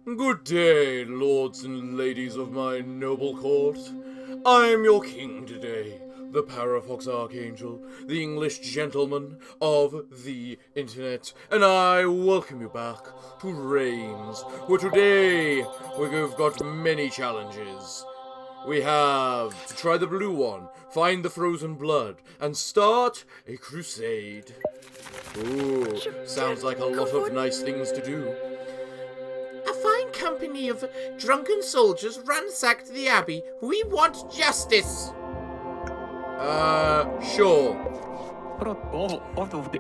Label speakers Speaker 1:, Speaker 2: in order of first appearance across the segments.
Speaker 1: Good day, lords and ladies of my noble court. I am your king today, the Parafox Archangel, the English gentleman of the internet, and I welcome you back to Reigns, where today we've got many challenges. We have to try the blue one, find the frozen blood, and start a crusade. Ooh, sounds like a lot of nice things to do.
Speaker 2: A fine company of drunken soldiers ransacked the abbey. We want justice.
Speaker 1: Sure.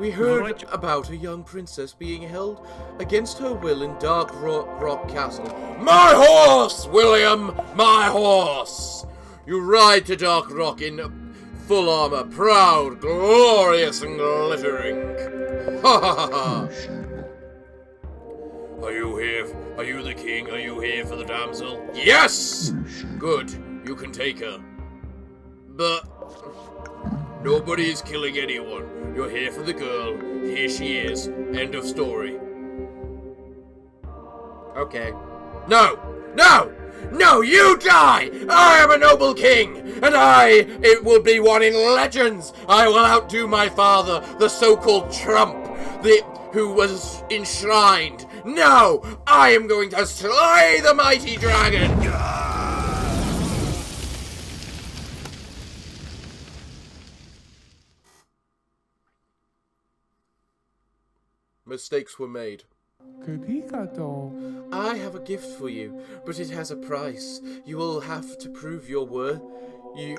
Speaker 1: We heard about a young princess being held against her will in Dark Rock Castle. My horse, William! My horse! You ride to Dark Rock in full armor, proud, glorious, and glittering. Ha ha ha ha! Are you here? Are you the king? Are you here for the damsel? Yes! Good. You can take her. But nobody is killing anyone. You're here for the girl. Here she is. End of story. Okay. No! No! No, you die! I am a noble king, and it will be one in legends. I will outdo my father, the so-called Trump, who was enshrined. No! I am going to slay the mighty dragon! Mistakes were made. I have a gift for you, but it has a price. You will have to prove your worth. You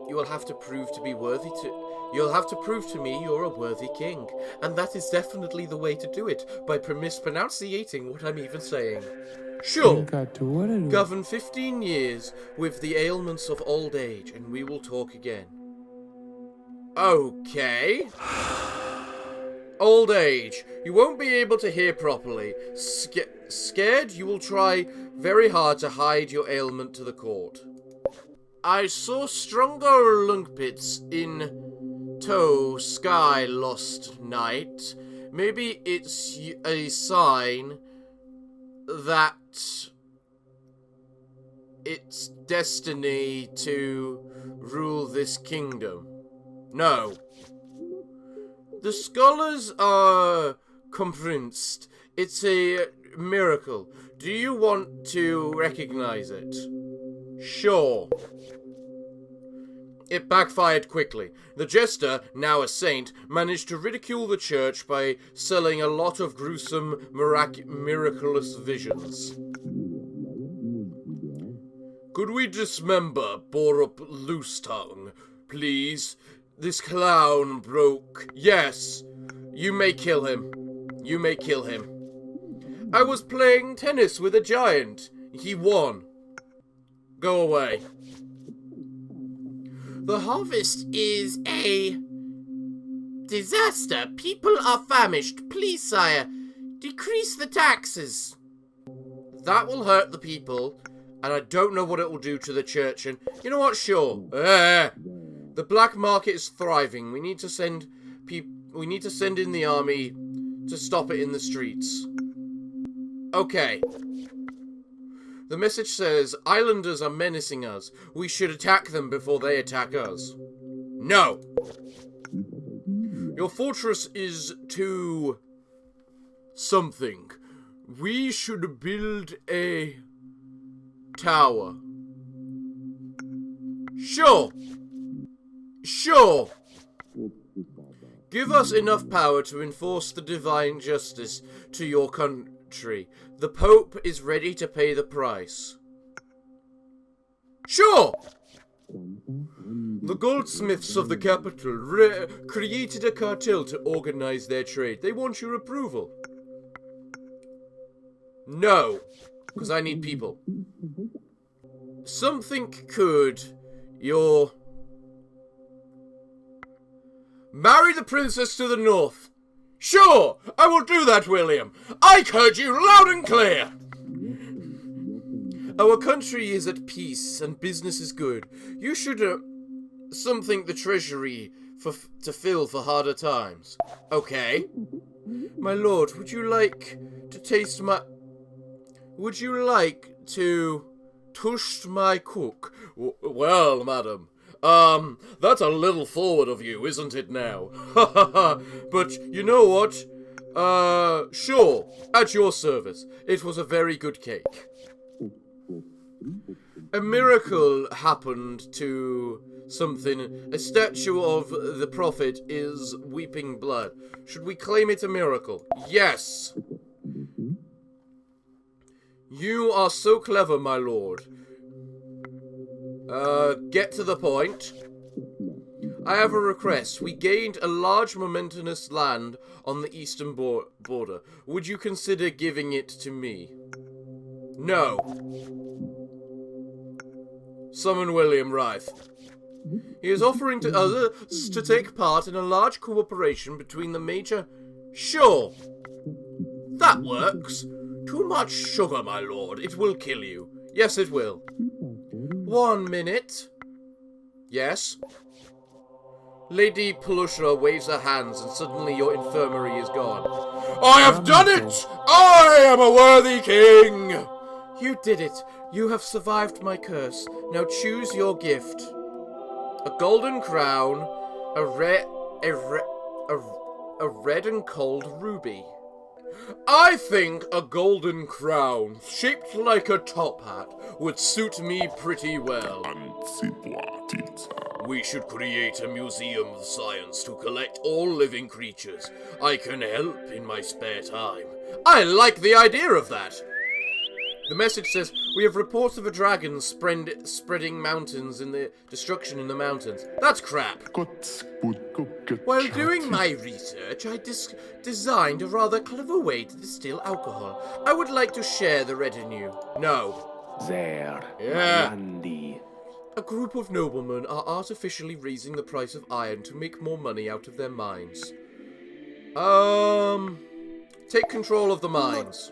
Speaker 1: will have to prove to be worthy to... You'll have to prove to me you're a worthy king. And that is definitely the way to do it, by mispronunciating what I'm even saying. Sure, govern 15 years with the ailments of old age, and we will talk again. Okay. Old age. You won't be able to hear properly. Scared? You will try very hard to hide your ailment to the court. I saw stronger lunkpits in tow sky last night. Maybe it's a sign that it's destiny to rule this kingdom. No. The scholars are convinced it's a miracle. Do you want to recognize it? Sure. It backfired quickly. The jester, now a saint, managed to ridicule the church by selling a lot of gruesome, miraculous visions. Could we dismember Borup Loose Tongue, please? This clown broke. Yes, you may kill him. You may kill him. I was playing tennis with a giant. He won. Go away.
Speaker 2: The harvest is a disaster. People are famished. Please, sire, decrease the taxes.
Speaker 1: That will hurt the people, and I don't know what it will do to the church. And you know what? Sure. The black market is thriving. We need to send in the army to stop it in the streets. Okay. The message says, islanders are menacing us. We should attack them before they attack us. No! Your fortress is too... something. We should build a... tower. Sure! Sure! Give us enough power to enforce the divine justice to your country. The Pope is ready to pay the price. Sure! The goldsmiths of the capital created a cartel to organize their trade. They want your approval. No, because I need people. Something could... Marry the princess to the north. Sure, I will do that, William. I heard you loud and clear. Our country is at peace and business is good. You should something the treasury to fill for harder times. Okay. My lord, would you like to taste my... Would you like to touch my cook? Well, madam, that's a little forward of you, isn't it now? Ha ha ha. But you know what? Sure, at your service. It was a very good cake. A miracle happened to something. A statue of the prophet is weeping blood. Should we claim it a miracle? Yes. You are so clever, my lord. Get to the point. I have a request. We gained a large mountainous land on the eastern border. Would you consider giving it to me? No. Summon William Wright. He is offering to others to take part in a large cooperation between the major... Sure. That works. Too much sugar, my lord. It will kill you. Yes, it will. 1 minute. Yes. Lady Pelusha waves her hands and suddenly your infirmary is gone. I have done it! I am a worthy king! You did it. You have survived my curse. Now choose your gift. A golden crown, a red and cold ruby. I think a golden crown, shaped like a top hat, would suit me pretty well. We should create a museum of science to collect all living creatures. I can help in my spare time. I like the idea of that. The message says, we have reports of a dragon spreading mountains in the destruction in the mountains. That's crap. While doing my research, I designed a rather clever way to distill alcohol. I would like to share the retinue. No. Yeah. A group of noblemen are artificially raising the price of iron to make more money out of their mines. Take control of the mines.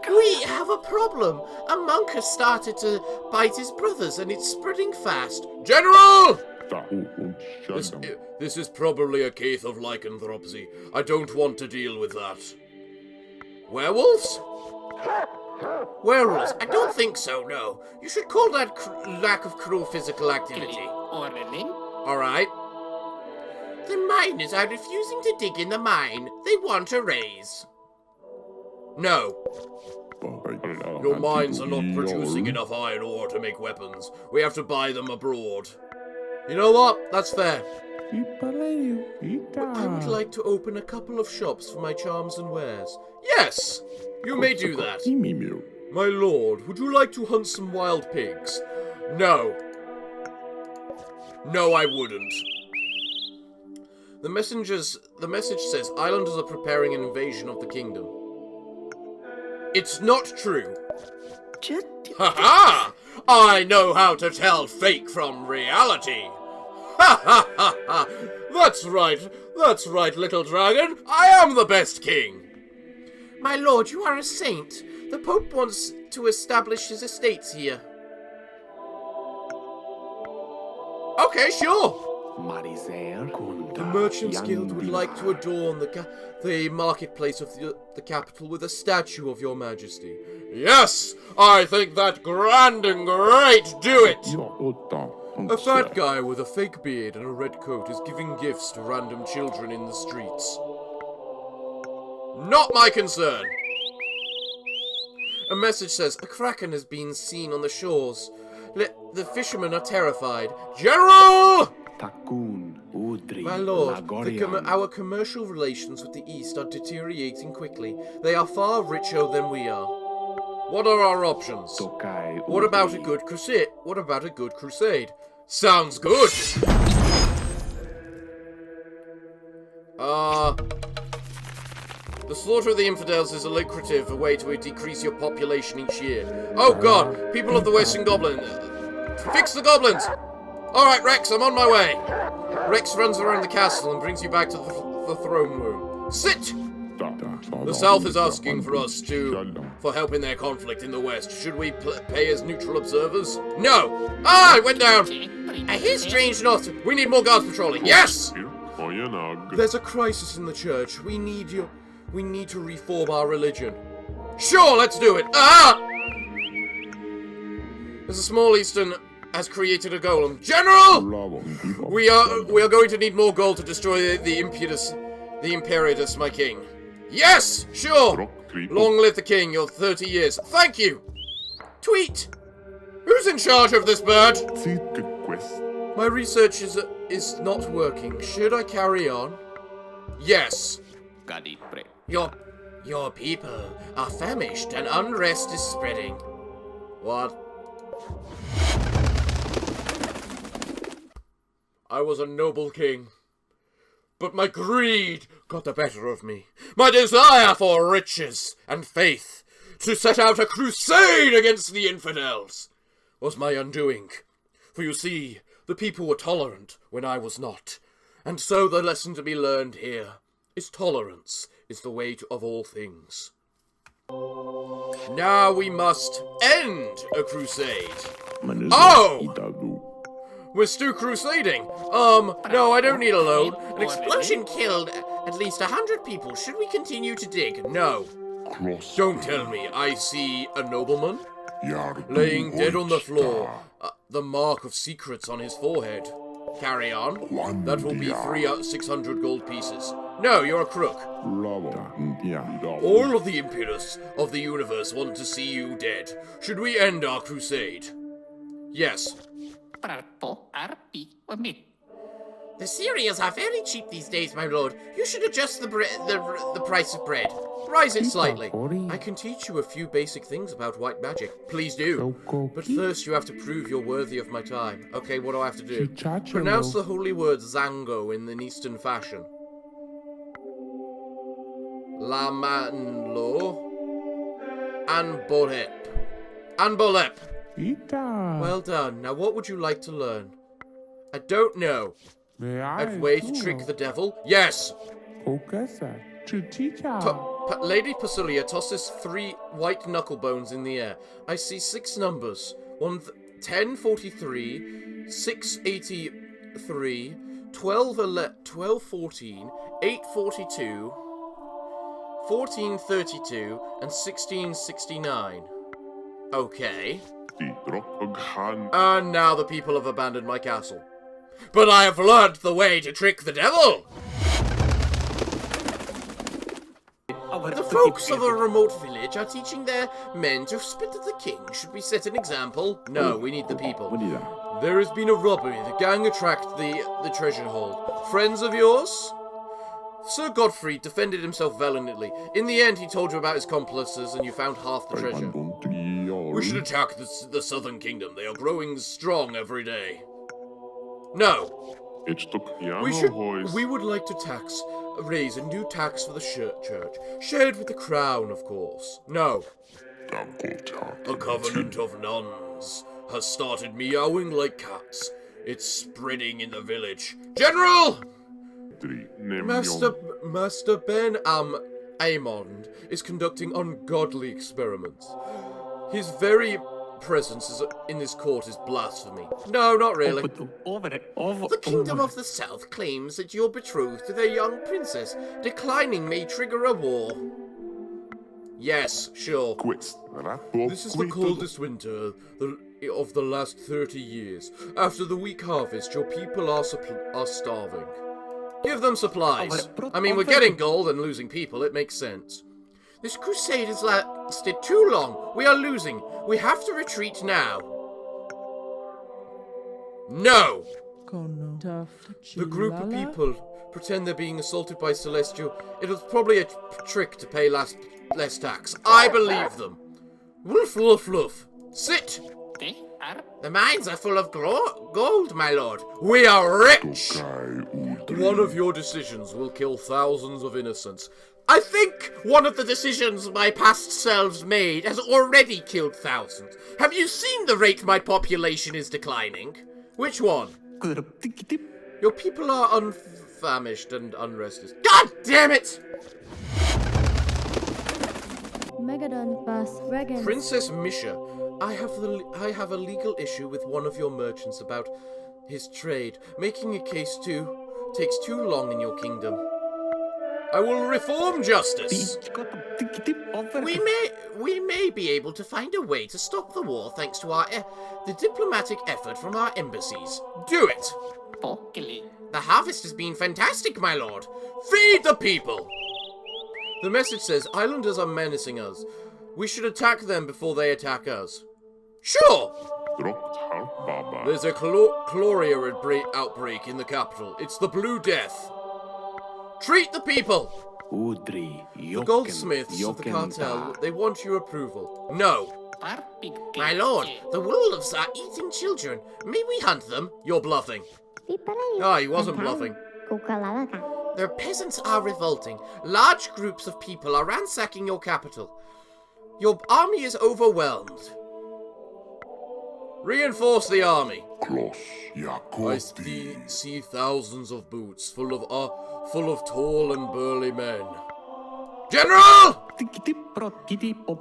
Speaker 2: We have a problem. A monk has started to bite his brothers and it's spreading fast.
Speaker 1: General! This is probably a case of lycanthropy. I don't want to deal with that. Werewolves?
Speaker 2: Werewolves? I don't think so, no. You should call that lack of cruel physical activity.
Speaker 1: Alright.
Speaker 2: The miners are refusing to dig in the mine. They want a raise.
Speaker 1: No. Your mines are not producing enough iron ore to make weapons. We have to buy them abroad. You know what? That's fair. I would like to open a couple of shops for my charms and wares. Yes! You may do that. My lord, would you like to hunt some wild pigs? No. No, I wouldn't. The message says islanders are preparing an invasion of the kingdom. It's not true. Ha ha! I know how to tell fake from reality. Ha ha ha ha! That's right, little dragon. I am the best king.
Speaker 2: My lord, you are a saint. The Pope wants to establish his estates here.
Speaker 1: Okay, sure. The Merchants Guild would like to adorn the marketplace of the capital with a statue of your majesty. Yes, I think that grand and great. Do it! A fat guy with a fake beard and a red coat is giving gifts to random children in the streets. Not my concern. A message says, a kraken has been seen on the shores. The fishermen are terrified. General! My lord, our commercial relations with the East are deteriorating quickly. They are far richer than we are. What are our options? What about a good crusade? Sounds good! The slaughter of the infidels is a lucrative way to decrease your population each year. Oh god, people of the Western Goblin. Fix the goblins! Alright, Rex, I'm on my way. Rex runs around the castle and brings you back to the throne room. Sit! The South is asking for us for help in their conflict in the West. Should we pay as neutral observers? No! Ah, it went down! I hear strange noise. We need more guards patrolling. Yes! There's a crisis in the church. We need to reform our religion. Sure, let's do it. Ah! There's a small Eastern has created a golem. General! We are going to need more gold to destroy the Imperatus, my king. Yes, sure. Long live the king, your 30 years. Thank you. Tweet. Who's in charge of this bird? My research is not working. Should I carry on? Yes. Your people are famished and unrest is spreading. What? I was a noble king, but my greed got the better of me. My desire for riches and faith to set out a crusade against the infidels was my undoing. For you see, the people were tolerant when I was not. And so the lesson to be learned here is tolerance is the way of all things. Now we must end a crusade. Oh! We're still crusading. No, I don't need a load.
Speaker 2: An explosion killed at least 100 people. Should we continue to dig?
Speaker 1: No. Don't tell me. I see a nobleman laying dead on the floor. The mark of secrets on his forehead. Carry on. That will be 600 gold pieces. No, you're a crook. All of the impudence of the universe want to see you dead. Should we end our crusade? Yes.
Speaker 2: The cereals are very cheap these days, my lord. You should adjust the price of bread.
Speaker 1: Rise it slightly. I can teach you a few basic things about white magic. Please do. But first you have to prove you're worthy of my time. Okay, what do I have to do? Pronounce the holy word Zango in an Eastern fashion. Lamanlo. Anbolep. Anbolep. Well done. Now what would you like to learn? I don't know. A way to trick the devil? Yes! Lady Pasulia tosses 3 white knuckle bones in the air. I see 6 numbers. 1043, 683, 1214, 842, 1432, and 1669. Okay. And now the people have abandoned my castle. But I have learned the way to trick the devil! The folks of a remote village are teaching their men to spit at the king. Should we set an example? No, we need the people. There has been a robbery. The gang attacked the treasure hold. Friends of yours? Sir Godfrey defended himself valiantly. In the end, he told you about his accomplices and you found half the treasure. We should attack the southern kingdom. They are growing strong every day. No. We would like to raise a new tax for the church, shared with the crown, of course. No. A covenant of nuns has started meowing like cats. It's spreading in the village. General! Master Ben Amond is conducting ungodly experiments. His very presence in this court is blasphemy. No, not really.
Speaker 2: The Kingdom of the South claims that you're betrothed to their young princess. Declining may trigger a war.
Speaker 1: Yes, sure. This is the coldest winter of the last 30 years. After the weak harvest, your people are starving. Give them supplies. I mean, we're getting gold and losing people. It makes sense.
Speaker 2: This crusade has lasted too long. We are losing. We have to retreat now.
Speaker 1: No! The group of people pretend they're being assaulted by Celestial. It was probably a trick to pay less tax. I believe them. Woof, woof, woof. Sit!
Speaker 2: The mines are full of gold, my lord.
Speaker 1: We are rich! One of your decisions will kill thousands of innocents.
Speaker 2: I think one of the decisions my past selves made has already killed thousands. Have you seen the rate my population is declining?
Speaker 1: Which one? Your people are unfamished and unrested.
Speaker 2: God damn it!
Speaker 1: Princess Misha, I have a legal issue with one of your merchants about his trade. Making a case takes too long in your kingdom. I will reform justice.
Speaker 2: We may be able to find a way to stop the war thanks to the diplomatic effort from our embassies.
Speaker 1: Do it.
Speaker 2: The harvest has been fantastic, my lord.
Speaker 1: Feed the people. The message says islanders are menacing us. We should attack them before they attack us. Sure. There's a chloria outbreak in the capital. It's the Blue Death. Treat the people. The goldsmiths of the cartel, they want your approval. No.
Speaker 2: My lord, the wolves are eating children. May we hunt them?
Speaker 1: You're bluffing. Ah, he wasn't bluffing.
Speaker 2: Their peasants are revolting. Large groups of people are ransacking your capital. Your army is overwhelmed.
Speaker 1: Reinforce the army. I see thousands of boots full of tall and burly men. General!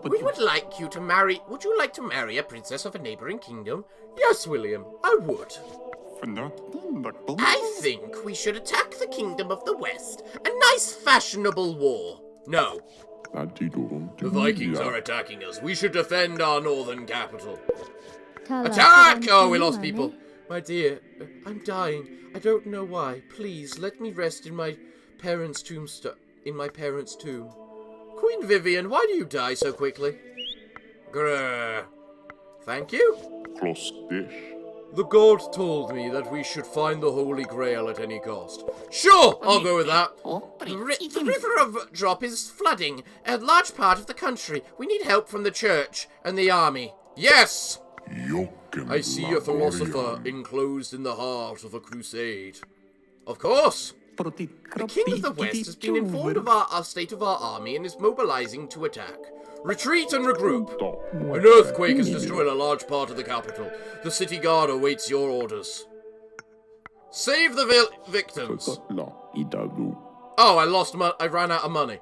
Speaker 2: We would like you to marry... Would you like to marry a princess of a neighboring kingdom?
Speaker 1: Yes, William, I would.
Speaker 2: I think we should attack the kingdom of the West. A nice fashionable war.
Speaker 1: No. The Vikings are attacking us. We should defend our northern capital. Attack! Oh, we lost people.
Speaker 2: My dear, I'm dying. I don't know why. Please, let me rest in my parents' tomb.
Speaker 1: Queen Vivian, why do you die so quickly? Grrr. Thank you. The god told me that we should find the Holy Grail at any cost. Sure, I'll go with that.
Speaker 2: The river of Drop is flooding a large part of the country. We need help from the church and the army.
Speaker 1: Yes! I see a philosopher enclosed in the heart of a crusade. Of course.
Speaker 2: The king of the West has been informed of our state of our army and is mobilizing to attack.
Speaker 1: Retreat and regroup. An earthquake has destroyed a large part of the capital. The city guard awaits your orders. Save the victims. Oh, I ran out of money.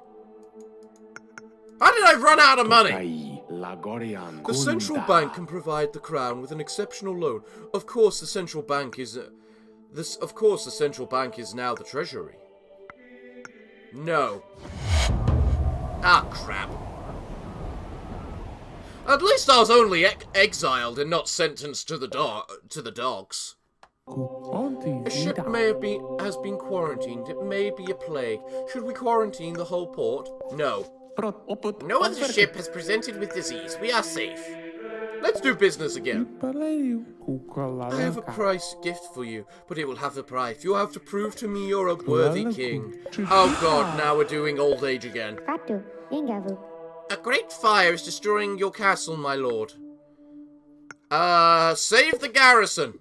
Speaker 1: How did I run out of money? The central bank can provide the crown with an exceptional loan. Of course, the central bank is now the treasury. No.
Speaker 2: Ah, crap.
Speaker 1: At least I was only exiled and not sentenced to the dogs.
Speaker 2: A ship has been quarantined. It may be a plague. Should we quarantine the whole port?
Speaker 1: No.
Speaker 2: No other ship has presented with disease. We are safe.
Speaker 1: Let's do business again.
Speaker 2: I have a price gift for you, but it will have a price. You have to prove to me you're a worthy king.
Speaker 1: Oh god, now we're doing old age again.
Speaker 2: A great fire is destroying your castle, my lord.
Speaker 1: Save the garrison.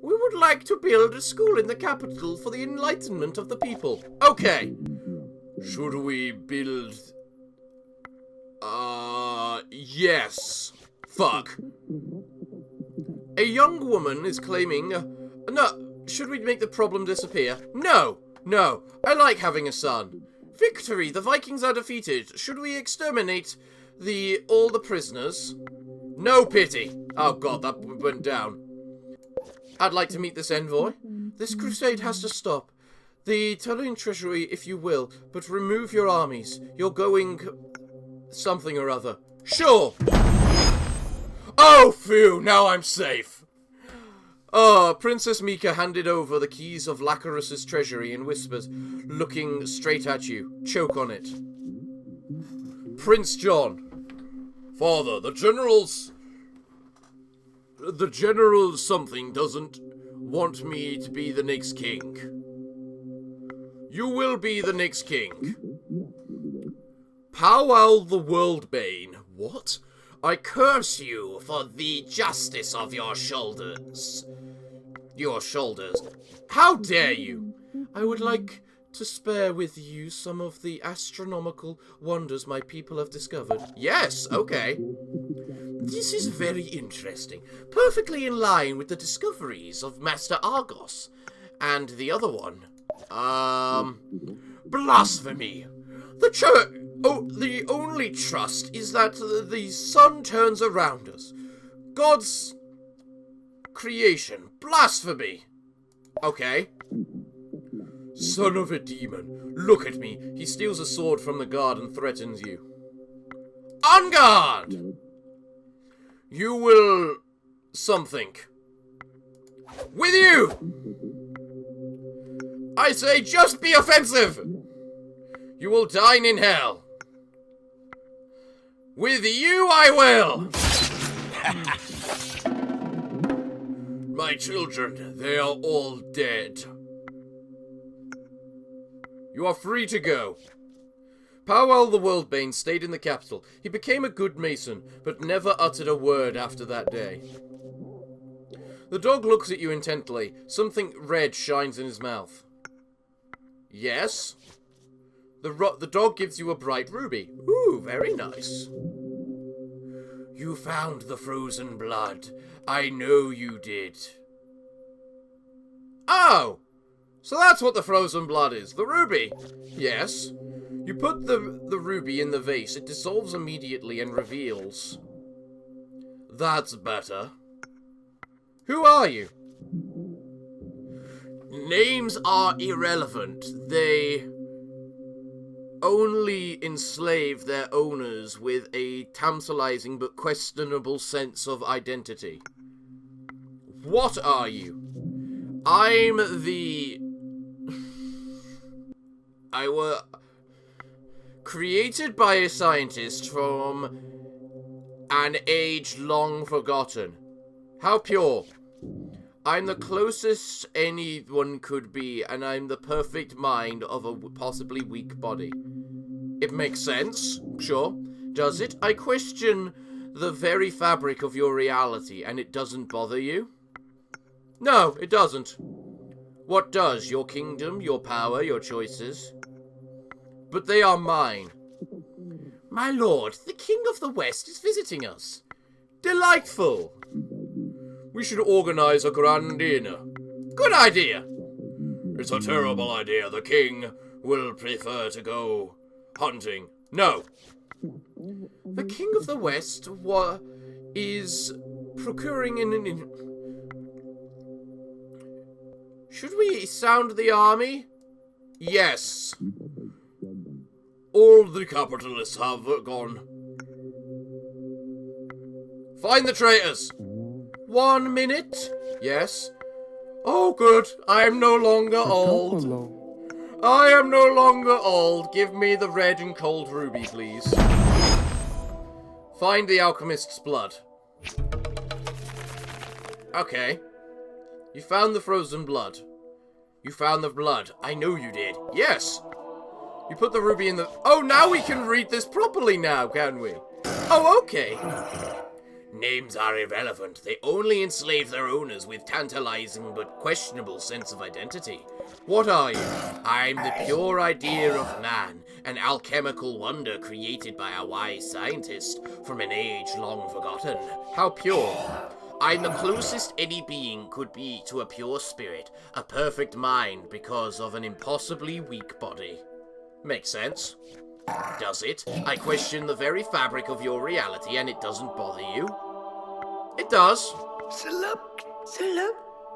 Speaker 2: We would like to build a school in the capital for the enlightenment of the people.
Speaker 1: Okay. Should we build... yes. Fuck.
Speaker 2: A young woman is claiming... No, should we make the problem disappear? No, no, I like having a son. Victory, the Vikings are defeated. Should we exterminate all the prisoners?
Speaker 1: No pity. Oh god, that went down.
Speaker 2: I'd like to meet this envoy. This crusade has to stop. The Tullian treasury, if you will, but remove your armies. You're going... something or other.
Speaker 1: Sure! Oh, phew, now I'm safe.
Speaker 2: Princess Mika handed over the keys of Lacarus's treasury and whispers, looking straight at you. Choke on it.
Speaker 1: Prince John. Father, the general something doesn't want me to be the next king. You will be the next king. Powwow the Worldbane. What?
Speaker 2: I curse you for the justice of your shoulders.
Speaker 1: How dare you?
Speaker 2: I would like to spare with you some of the astronomical wonders my people have discovered.
Speaker 1: Yes, okay.
Speaker 2: This is very interesting. Perfectly in line with the discoveries of Master Argos. And the other one.
Speaker 1: Blasphemy.
Speaker 2: The only trust is that the sun turns around us. God's creation. Blasphemy.
Speaker 1: Okay. Son of a demon, look at me.
Speaker 2: He steals a sword from the guard and threatens you. On guard! You will... something. With you! I say just be offensive! You will dine in hell. With you I will!
Speaker 1: My children, they are all dead.
Speaker 2: You are free to go. Powell the Worldbane stayed in the capital. He became a good mason, but never uttered a word after that day. The dog looks at you intently. Something red shines in his mouth. Yes? The dog gives you a bright ruby. Ooh, very nice. You found the frozen blood. I know you did. Oh! So that's what the frozen blood is. The ruby. Yes. You put the ruby in the vase. It dissolves immediately and reveals. That's better. Who are you? Names are irrelevant. They only enslave their owners with a tantalizing but questionable sense of identity. What are you? I'm the... I were created by a scientist from an age long forgotten. How pure? I'm the closest anyone could be, and I'm the perfect mind of a possibly weak body. It makes sense, sure. Does it? I question the very fabric of your reality, and it doesn't bother you? No, it doesn't. What does? Your kingdom, your power, your choices? But they are mine. My lord, the King of the West is visiting us. Delightful. We should organize a grand dinner. Good idea.
Speaker 1: It's a terrible idea. The king will prefer to go hunting.
Speaker 2: No. The King of the West is procuring Should we sound the army? Yes.
Speaker 1: All the capitalists have gone.
Speaker 2: Find the traitors. 1 minute. Yes. Oh, good. I am no longer old. I am no longer old. Give me the red and cold ruby, please. Find the alchemist's blood. Okay. You found the frozen blood. You found the blood. I know you did. Yes. You put the ruby in the... Oh, now we can read this properly now, can we? Oh, okay. Names are irrelevant. They only enslave their owners with tantalizing but questionable sense of identity. What are you? I'm the pure idea of man, an alchemical wonder created by a wise scientist from an age long forgotten. How pure? I'm the closest any being could be to a pure spirit, a perfect mind because of an impossibly weak body. Makes sense. Does it? I question the very fabric of your reality and it doesn't bother you? It does.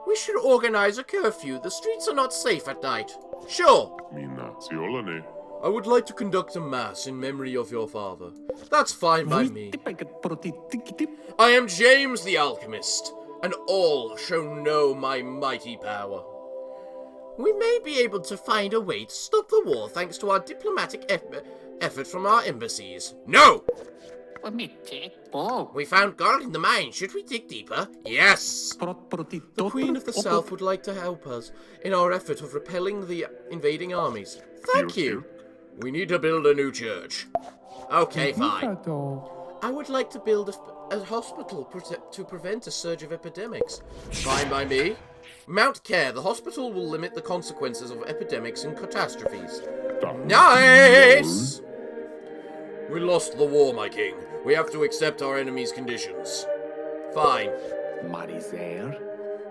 Speaker 2: We should organize a curfew. The streets are not safe at night. Sure. I would like to conduct a mass in memory of your father. That's fine by me. I am James the Alchemist, and all shall know my mighty power. We may be able to find a way to stop the war thanks to our diplomatic effort from our embassies. No! We found gold in the mine. Should we dig deeper? Yes! The Queen of the South would like to help us in our effort of repelling the invading armies. Thank you. We need to build a new church. Okay, fine. I would like to build a hospital to prevent a surge of epidemics. Fine by me. Mount care. The hospital will limit the consequences of epidemics and catastrophes. Nice!
Speaker 1: We lost the war, my king. We have to accept our enemy's conditions.
Speaker 2: Fine.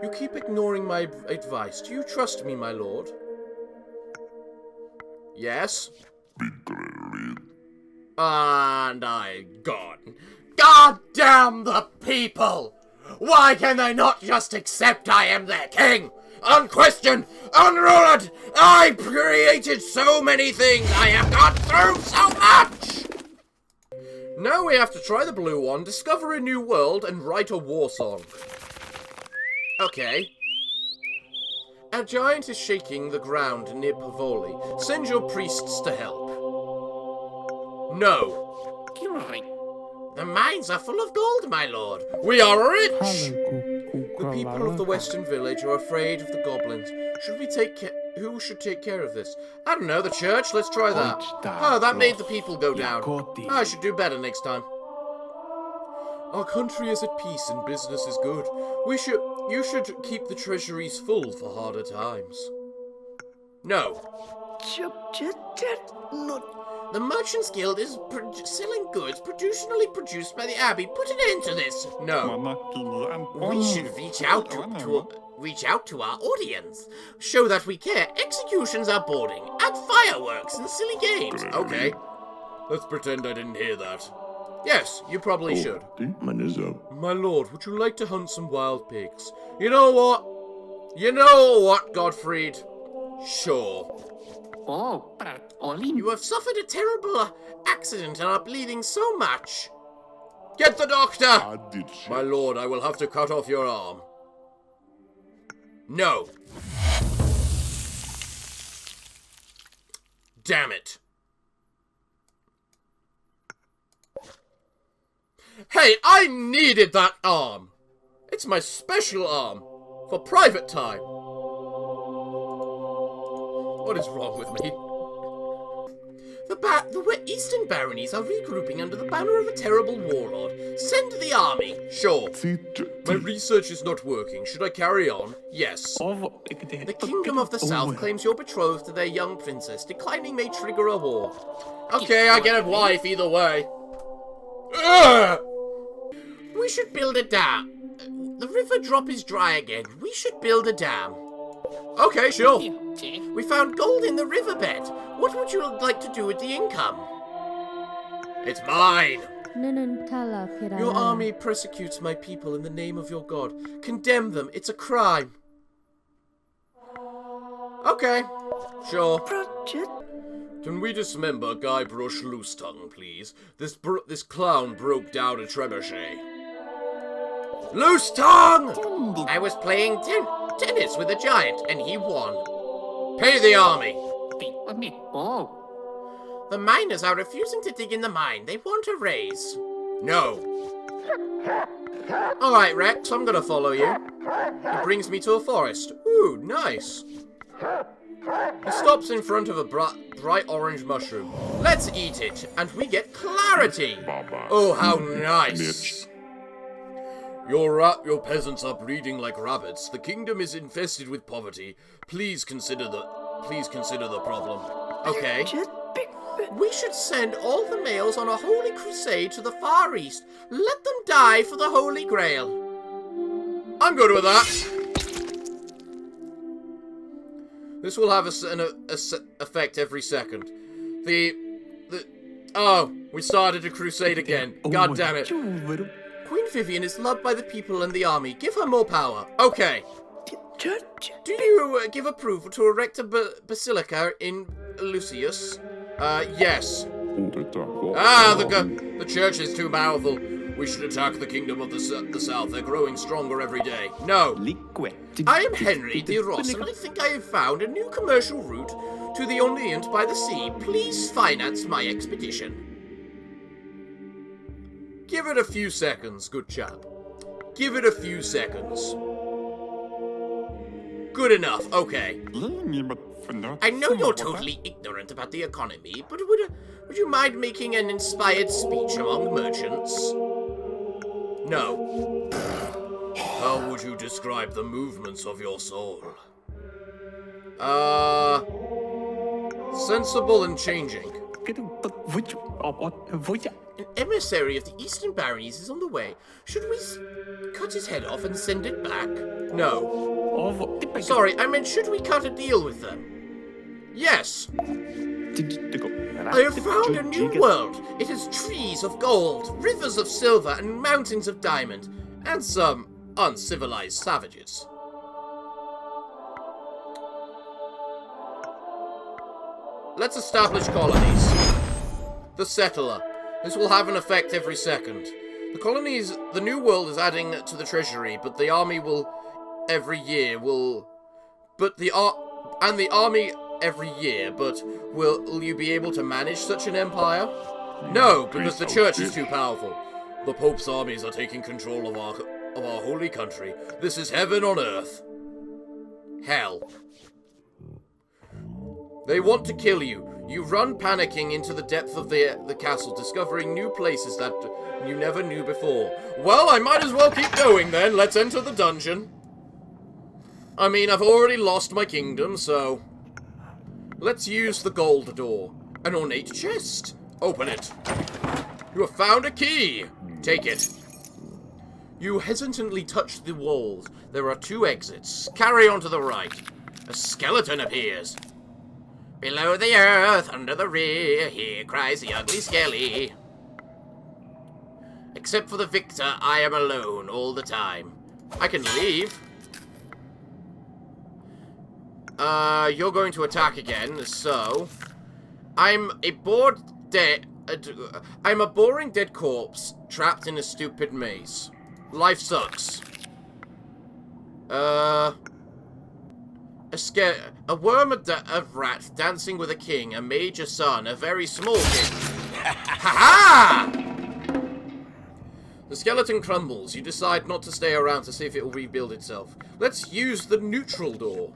Speaker 2: You keep ignoring my advice. Do you trust me, my lord? Yes? And I'm gone. God damn the people! Why can they not just accept I am their king? unquestioned, unruled. I created so many things. I have gone through so much. Now we have to try the blue one, discover a new world, and write a war song. Okay. A giant is shaking the ground near Pavoli. Send your priests to help. No. The mines are full of gold, my lord. We are rich! The people of the western village are afraid of the goblins. Should we take care? Who should take care of this? I don't know, the church? Let's try that. Oh, that made the people go down. Oh, I should do better next time. Our country is at peace and business is good. You should keep the treasuries full for harder times. No. The Merchants Guild is selling goods traditionally produced by the Abbey. Put an end to this. No. We should reach out to our audience. Show that we care. Executions are boarding. Add fireworks and silly games. Okay. Let's pretend I didn't hear that. Yes, you probably should. My lord, would you like to hunt some wild pigs? You know what, Gottfried? Sure. You have suffered a terrible accident and are bleeding so much. Get the doctor! My lord, I will have to cut off your arm. No. Damn it. Hey, I needed that arm. It's my special arm. For private time. What is wrong with me? The Eastern Baronies are regrouping under the banner of a terrible warlord. Send the army. Sure. My research is not working. Should I carry on? Yes. The Kingdom of the South claims you're betrothed to their young princess. Declining may trigger a war. Okay, I get a wife either way. Ugh! We should build a dam. The river drop is dry again. We should build a dam. Okay, sure. We found gold in the riverbed. What would you like to do with the income? It's mine. Your army persecutes my people in the name of your god. Condemn them. It's a crime. Okay, sure. Can we dismember Guybrush Loose-Tongue, please? This clown broke down a trebuchet. Loose-Tongue! I was playing tennis with a giant, and he won. Pay the army! The miners are refusing to dig in the mine. They want a raise. No. Alright, Rex, I'm gonna follow you. It brings me to a forest. Ooh, nice. He stops in front of a bright orange mushroom. Let's eat it, and we get clarity. Oh, how nice. Your peasants are breeding like rabbits. The kingdom is infested with poverty. Please consider the problem. Okay. We should send all the males on a holy crusade to the Far East. Let them die for the Holy Grail. I'm good with that. This will have an effect every second. Oh, we started a crusade again. God damn it. Queen Vivian is loved by the people and the army. Give her more power. Okay. Do you give approval to erect a basilica in Lucius? Yes. The church is too powerful. We should attack the kingdom of the south. They're growing stronger every day. No. I am Henry de Ross, and I think I have found a new commercial route to the Orient by the sea. Please finance my expedition. Give it a few seconds, good chap. Give it a few seconds. Good enough, okay. I know you're totally ignorant about the economy, but would you mind making an inspired speech among merchants? No. How would you describe the movements of your soul? Sensible and changing. An emissary of the Eastern Baronies is on the way. Should we cut his head off and send it back? No. Sorry, I meant should we cut a deal with them? Yes. I have found a new world. It has trees of gold, rivers of silver, and mountains of diamond, and some uncivilized savages. Let's establish colonies. The settler. This will have an effect every second. The colonies, the new world is adding to the treasury, but the army will every year will... But the army every year, but will you be able to manage such an empire? No, because the church is too powerful. The Pope's armies are taking control of our holy country. This is heaven on earth. Hell. They want to kill you. You run panicking into the depth of the castle, discovering new places that you never knew before. Well, I might as well keep going then. Let's enter the dungeon. I mean, I've already lost my kingdom, so... Let's use the gold door. An ornate chest. Open it. You have found a key. Take it. You hesitantly touch the walls. There are 2 exits. Carry on to the right. A skeleton appears. Below the earth, under the rear, here cries the ugly skelly. Except for the victor, I am alone all the time. I can leave. You're going to attack again, so... I'm a boring dead corpse trapped in a stupid maze. Life sucks. A worm, a rat dancing with a king, a major son, a very small king. Ha-ha! The skeleton crumbles. You decide not to stay around to see if it will rebuild itself. Let's use the neutral door.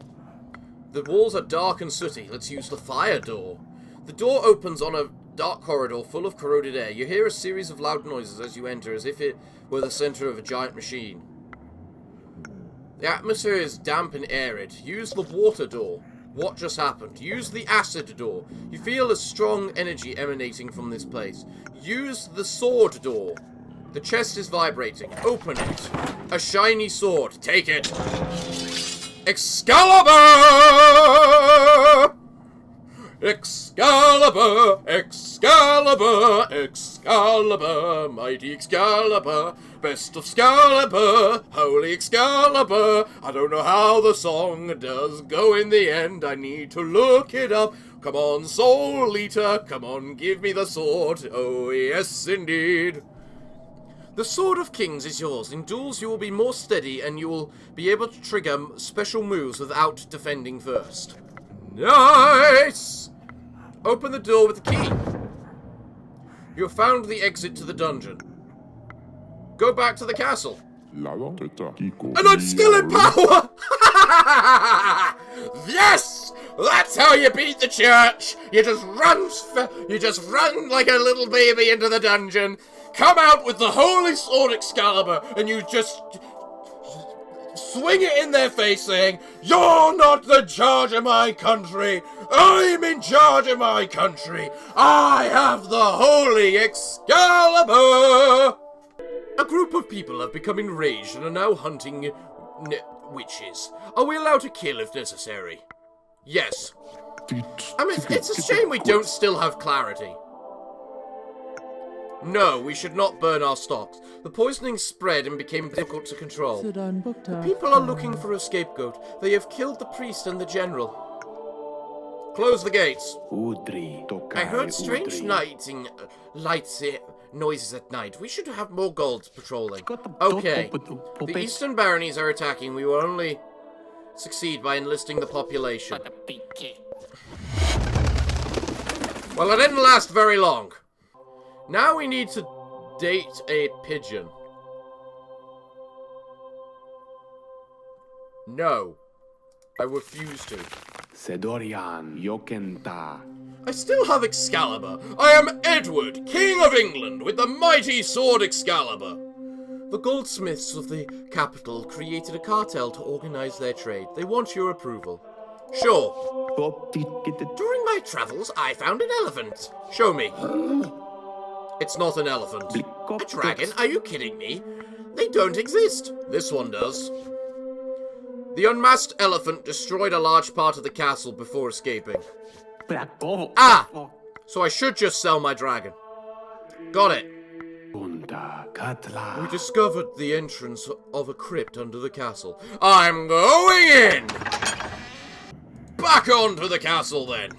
Speaker 2: The walls are dark and sooty. Let's use the fire door. The door opens on a dark corridor full of corroded air. You hear a series of loud noises as you enter, as if it were the center of a giant machine. The atmosphere is damp and arid. Use the water door. What just happened? Use the acid door. You feel a strong energy emanating from this place. Use the sword door. The chest is vibrating. Open it. A shiny sword. Take it. Excalibur! Excalibur! Excalibur! Excalibur! Mighty Excalibur! Best of Excalibur! Holy Excalibur! I don't know how the song does go in the end. I need to look it up. Come on, Soul Eater. Come on, give me the sword. Oh, yes, indeed. The Sword of Kings is yours. In duels, you will be more steady and you will be able to trigger special moves without defending first. Nice! Open the door with the key. You have found the exit to the dungeon. Go back to the castle. And I'm still in power! Yes! That's how you beat the church! You just run like a little baby into the dungeon, come out with the holy sword Excalibur, and you just swing it in their face saying, "You're not the charge of my country! I'm in charge of my country! I have the holy Excalibur!" A group of people have become enraged and are now hunting witches. Are we allowed to kill if necessary? Yes. I mean, it's a shame we don't still have clarity. No, we should not burn our stocks. The poisoning spread and became difficult to control. The people are looking for a scapegoat. They have killed the priest and the general. Close the gates. I heard strange noises at night. We should have more guards patrolling. Okay. The eastern baronies are attacking. We will only succeed by enlisting the population. Well, it didn't last very long. Now we need to date a pigeon. No. I refuse to.
Speaker 3: Sedorian Yokenta.
Speaker 2: I still have Excalibur. I am Edward, King of England, with the mighty sword Excalibur. The goldsmiths of the capital created a cartel to organize their trade. They want your approval. Sure. During my travels, I found an elephant. Show me. It's not an elephant. A dragon? Are you kidding me? They don't exist. This one does. The unmasked elephant destroyed a large part of the castle before escaping. Ah! So I should just sell my dragon. Got it. We discovered the entrance of a crypt under the castle. I'm going in! Back onto the castle then.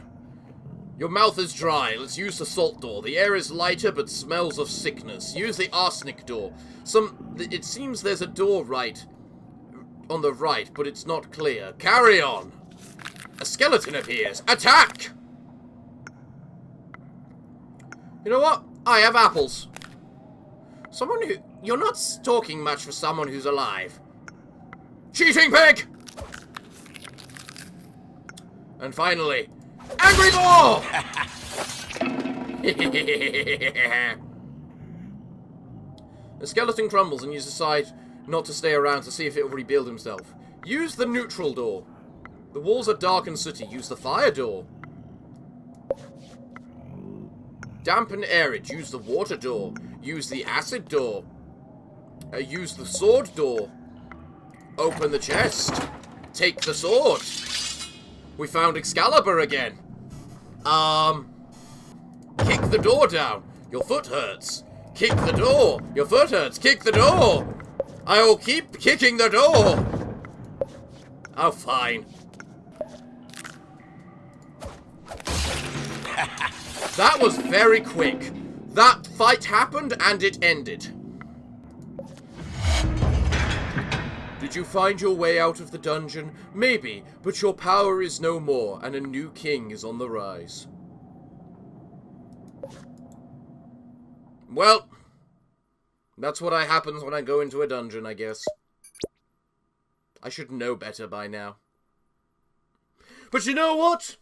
Speaker 2: Your mouth is dry. Let's use the salt door. The air is lighter but smells of sickness. Use the arsenic door. It seems there's a door on the right, but it's not clear. Carry on. A skeleton appears. Attack! You know what? I have apples. You're not talking much for someone who's alive. Cheating pig! And finally, Angry Boar! The skeleton crumbles and you decide not to stay around to see if it will rebuild himself. Use the neutral door. The walls are dark and sooty. Use the fire door. Damp and arid. Use the water door. Use the acid door. Use the sword door. Open the chest. Take the sword. We found Excalibur again. Kick the door down. Your foot hurts. Kick the door. Your foot hurts. Kick the door. I will keep kicking the door. Oh, fine. That was very quick. That fight happened and it ended. Did you find your way out of the dungeon? Maybe, but your power is no more, and a new king is on the rise. Well, that's what happens when I go into a dungeon, I guess. I should know better by now. But you know what?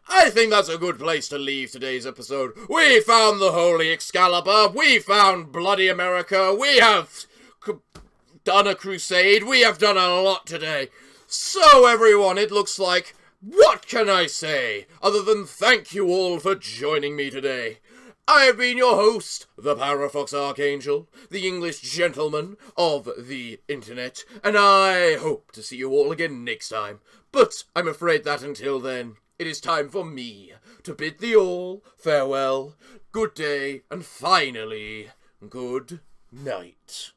Speaker 2: I think that's a good place to leave today's episode. We found the Holy Excalibur. We found Bloody America. We have done a crusade. We have done a lot today. So, everyone, it looks like, what can I say other than thank you all for joining me today. I have been your host, the Parafox Archangel, the English gentleman of the internet, and I hope to see you all again next time. But I'm afraid that until then, it is time for me to bid thee all farewell, good day, and finally, good night.